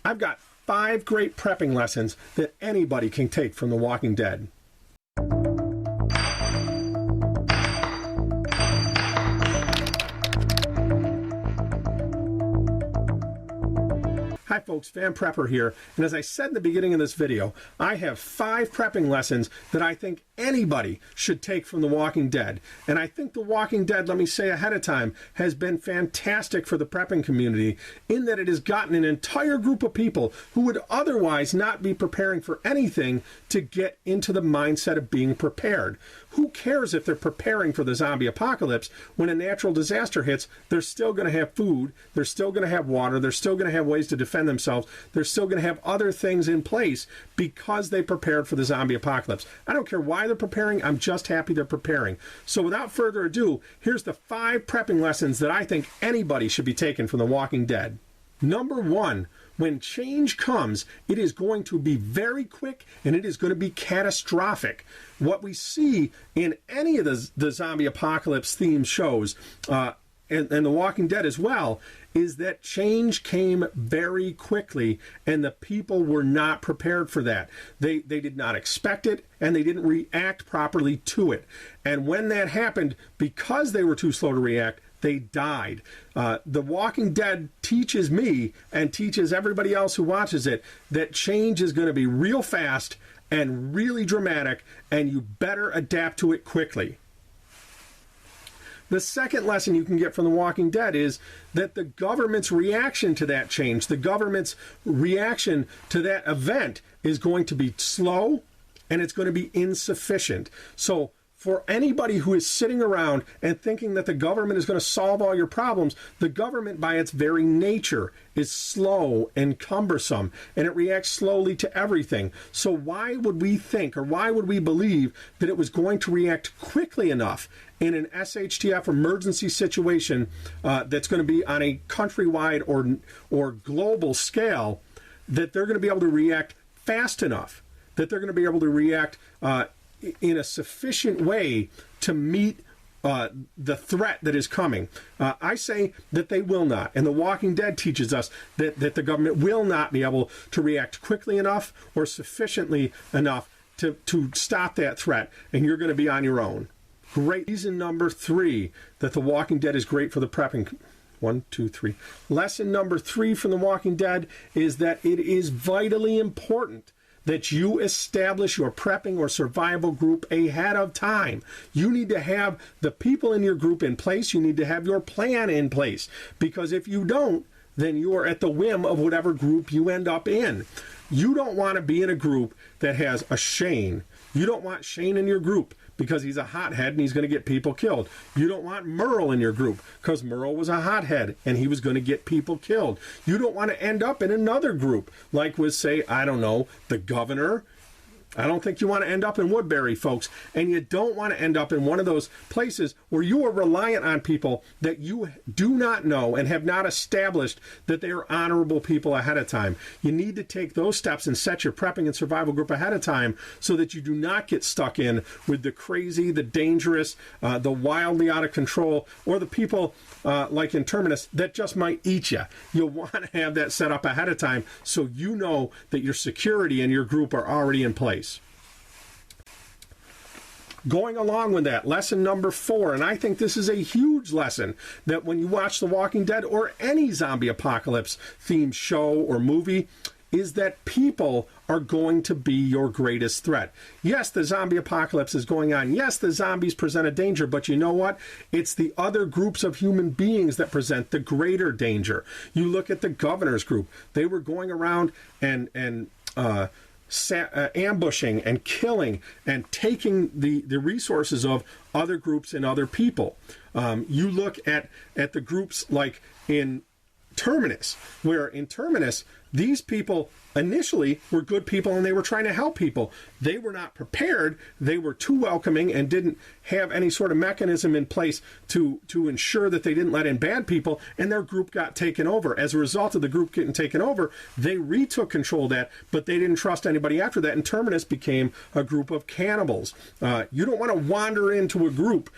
I've got 5 great prepping lessons that anybody can take from The Walking Dead. Hi folks, Van Prepper here, and as I said in the beginning of this video, I have 5 prepping lessons that I think anybody should take from The Walking Dead. And I think The Walking Dead, let me say ahead of time, has been fantastic for the prepping community in that it has gotten an entire group of people who would otherwise not be preparing for anything to get into the mindset of being prepared. Who cares if they're preparing for the zombie apocalypse? When a natural disaster hits, they're still going to have food, they're still going to have water, they're still going to have ways to defend themselves, they're still going to have other things in place because they prepared for the zombie apocalypse. I don't care why they're preparing, I'm just happy they're preparing. So without further ado, here's the 5 prepping lessons that I think anybody should be taking from The Walking Dead. Number 1, when change comes, it is going to be very quick and it is going to be catastrophic. What we see in any of the zombie apocalypse themed shows, and The Walking Dead as well, is that change came very quickly and the people were not prepared for that. They did not expect it and they didn't react properly to it. And when that happened, because they were too slow to react, they died. The Walking Dead teaches me and teaches everybody else who watches it that change is going to be real fast and really dramatic, and you better adapt to it quickly. The second lesson you can get from The Walking Dead is that the government's reaction to that change, the government's reaction to that event is going to be slow and it's going to be insufficient. So for anybody who is sitting around and thinking that the government is going to solve all your problems, the government by its very nature is slow and cumbersome, and it reacts slowly to everything. So why would we think, or why would we believe that it was going to react quickly enough in an SHTF emergency situation that's going to be on a countrywide or global scale, that they're going to be able to react fast enough, that they're going to be able to react in a sufficient way to meet the threat that is coming? I say that they will not. And The Walking Dead teaches us that the government will not be able to react quickly enough or sufficiently enough to stop that threat. And you're going to be on your own. Great. Reason number 3 that The Walking Dead is great for the prepping. 1, 2, 3. Lesson number 3 from The Walking Dead is that it is vitally important that you establish your prepping or survival group ahead of time. You need to have the people in your group in place. You need to have your plan in place. Because if you don't, then you are at the whim of whatever group you end up in. You don't want to be in a group that has a Shane. You don't want Shane in your group because he's a hothead and he's going to get people killed. You don't want Merle in your group because Merle was a hothead and he was going to get people killed. You don't want to end up in another group like with, say, I don't know, the governor. I don't think you want to end up in Woodbury, folks. And you don't want to end up in one of those places where you are reliant on people that you do not know and have not established that they are honorable people ahead of time. You need to take those steps and set your prepping and survival group ahead of time so that you do not get stuck in with the crazy, the dangerous, the wildly out of control, or the people like in Terminus that just might eat you. You'll want to have that set up ahead of time so you know that your security and your group are already in place. Going along with that, lesson number 4, and I think this is a huge lesson, that when you watch The Walking Dead or any zombie apocalypse themed show or movie, is that people are going to be your greatest threat. Yes, the zombie apocalypse is going on. Yes, the zombies present a danger, but you know what? It's the other groups of human beings that present the greater danger. You look at the governor's group. They were going around and ambushing and killing and taking the resources of other groups and other people. You look at the groups like in Terminus, where in Terminus, these people initially were good people and they were trying to help people. They were not prepared. They were too welcoming and didn't have any sort of mechanism in place to ensure that they didn't let in bad people, and their group got taken over. As a result of the group getting taken over, they retook control of that, but they didn't trust anybody after that, and Terminus became a group of cannibals. You don't want to wander into a group,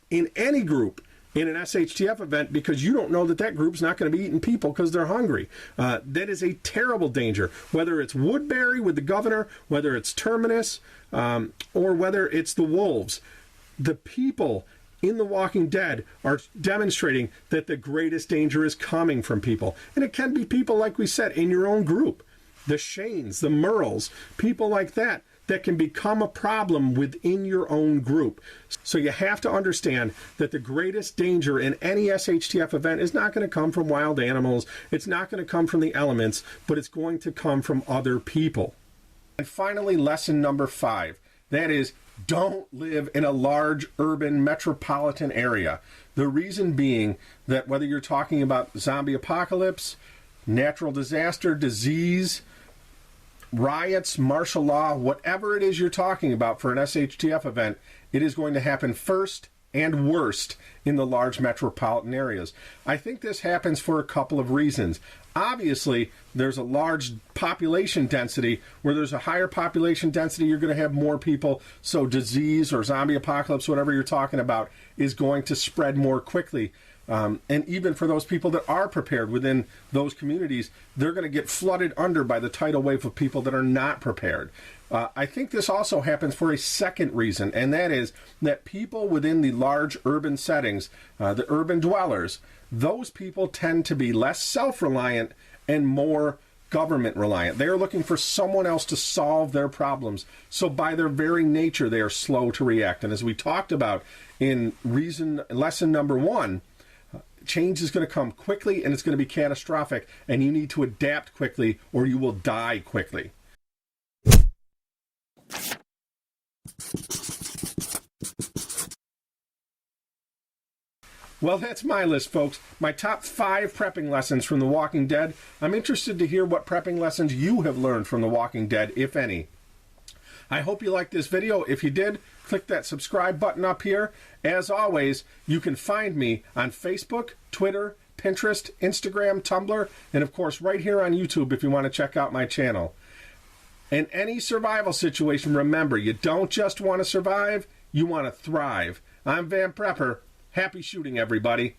in any group, in an SHTF event because you don't know that that group's not going to be eating people because they're hungry. That is a terrible danger, whether it's Woodbury with the governor, whether it's Terminus, or whether it's the wolves. The people in The Walking Dead are demonstrating that the greatest danger is coming from people. And it can be people, like we said, in your own group. The Shanes, the Merles, people like that can become a problem within your own group. So you have to understand that the greatest danger in any SHTF event is not going to come from wild animals. It's not going to come from the elements, but it's going to come from other people. And finally, lesson number 5. That is, don't live in a large urban metropolitan area. The reason being that whether you're talking about zombie apocalypse, natural disaster, disease, riots, martial law, whatever it is you're talking about for an SHTF event, it is going to happen first and worst in the large metropolitan areas. I think this happens for a couple of reasons. Obviously, there's a large population density. Where there's a higher population density, you're going to have more people. So disease or zombie apocalypse, whatever you're talking about, is going to spread more quickly. And even for those people that are prepared within those communities, they're going to get flooded under by the tidal wave of people that are not prepared. I think this also happens for a second reason, and that is that people within the large urban settings, the urban dwellers, those people tend to be less self-reliant and more government reliant. They are looking for someone else to solve their problems. So by their very nature, they are slow to react. And as we talked about in lesson number 1, change is going to come quickly and it's going to be catastrophic, and you need to adapt quickly or you will die quickly. Well, that's my list, folks. My top 5 prepping lessons from The Walking Dead. I'm interested to hear what prepping lessons you have learned from The Walking Dead, if any. I hope you liked this video. If you did, click that subscribe button up here. As always, you can find me on Facebook, Twitter, Pinterest, Instagram, Tumblr, and of course right here on YouTube if you want to check out my channel. In any survival situation, remember, you don't just want to survive, you want to thrive. I'm Van Prepper. Happy shooting, everybody.